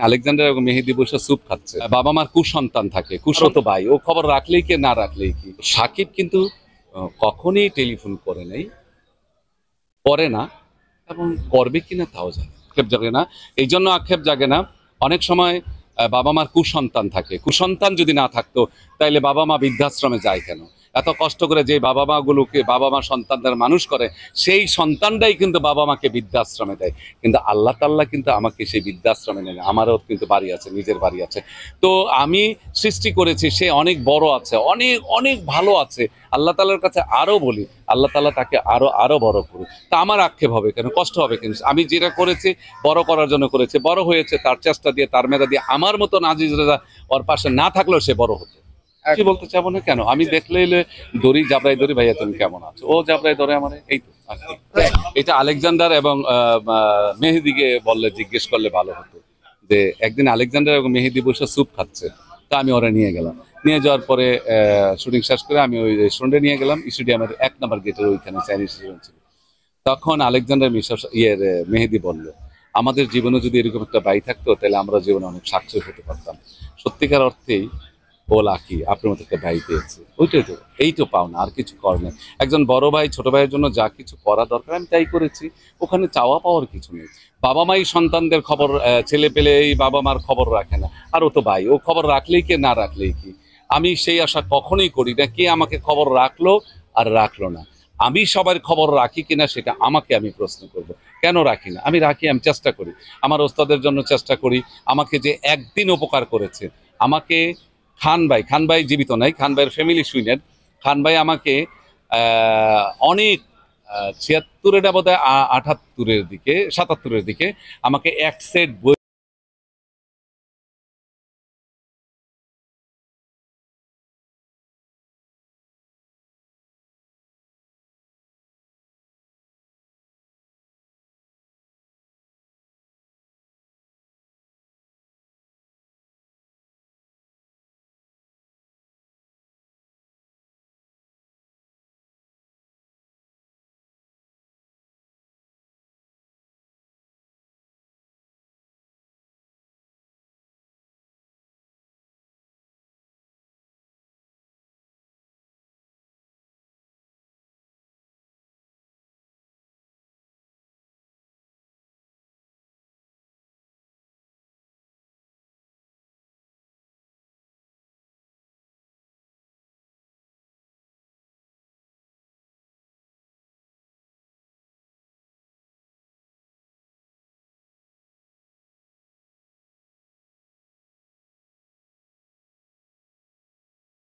Alexander এবং মেহেদী বসে soup খাচ্ছে, বাবা মার কুসন্তান থাকে, কুশত ভাই, ও খবর রাখলেই কি না রাখলেই কি। সাকিব কিন্তু কখনই টেলিফোন করে নাই, করে না, এবং করবে কিনা তাও জানে। আক্ষেপ জাগে না, এই জন্য আক্ষেপ জাগে না। অনেক সময় বাবা মার কুসন্তান থাকে, কুসন্তান যদি না থাকতো তাইলে বাবা মা বৃদ্ধাশ্রমে যায় কেন? এত কষ্ট করে যে বাবা মা গুলোকে, বাবা মা সন্তানদের মানুষ করে, সেই সন্তানটাই কিন্তু বাবা মাকে বৃদ্ধাশ্রমে দেয়। কিন্তু আল্লাহ তাআলা কিন্তু আমাকে সেই বৃদ্ধাশ্রমে নেয় না। আমারও কিন্তু বাড়ি আছে, নিজের বাড়ি আছে। তো আমি সৃষ্টি করেছি, সে অনেক বড় আছে, অনেক অনেক ভালো আছে। আল্লাহ তাআলার কাছে আরো বলি, আল্লাহ তাআলা তাকে আরো আরো বড় করুক। তা আমার আক্ষেপ হবে কেন, কষ্ট হবে কেন? আমি যেটা করেছি বড় করার জন্য করেছি, বড় হয়েছে তার চেষ্টা দিয়ে, তার মেধা দিয়ে। আমার মতন আজিজ রেজা ওর পাশে না থাকলেও সে বড় হতো। কি বলতে চাবো না কেন, আমি দেখলে এলে দড়ি জাবরাই দড়ি, ভাইয়া তুমি কেমন আছো, ও জাবরাই ধরে আমার, এই তো আর কি। এটা আলেকজান্ডার এবং মেহেদিকে বললে, জিজ্ঞেস করলে ভালো হতো যে একদিন আলেকজান্ডার এবং মেহেদি বসে স্যুপ খাচ্ছে, তা আমি ওরা নিয়ে গেলাম। নিয়ে যাওয়ার পরে শুটিং শেষ করে আমি ওই রেস্টুরেন্টে নিয়ে গেলাম, স্টেডিয়ামের 1 নম্বর গেটের ওইখানে চাইনিজ রেস্টুরেন্ট ছিল। তখন আলেকজান্ডার মেহেদী বলল, আমাদের জীবনে যদি এরকম একটা ভাই থাকতো তাহলে আমরা জীবনে অনেক সাকসেস হতে পারতাম। সত্যিকার অর্থেই ও লাকি, আপনার মতো একটা ভাই পেয়েছে। ওইটাই তো, এই তো পাওনা, আর কিছু করার নেই। একজন বড় ভাই ছোট ভাইয়ের জন্য যা কিছু করা দরকার আমি তাই করেছি। ওখানে চাওয়া পাওয়ার কিছু নেই। বাবা মাই সন্তানদের খবর, ছেলে পেলে এই বাবা মার খবর রাখে না, আর ও তো ভাই, ও খবর রাখলেই কি না রাখলেই কি। আমি সেই আশা কখনোই করি না, কে আমাকে খবর রাখলো আর রাখলো না। আমি সবার খবর রাখি কিনা সেটা আমাকে আমি প্রশ্ন করব। কেন রাখি না? আমি রাখি, আমি চেষ্টা করি, আমার ওস্তাদের জন্য চেষ্টা করি। আমাকে যে একদিন উপকার করেছে, আমাকে খান ভাই জীবিত নাই, খান ভাইয়ের ফ্যামিলি সুইনের, খান ভাই আমাকে অনেক 76 এটা বোধ হয় 78-এর দিকে, 77-এর দিকে আমাকে এক সেট বই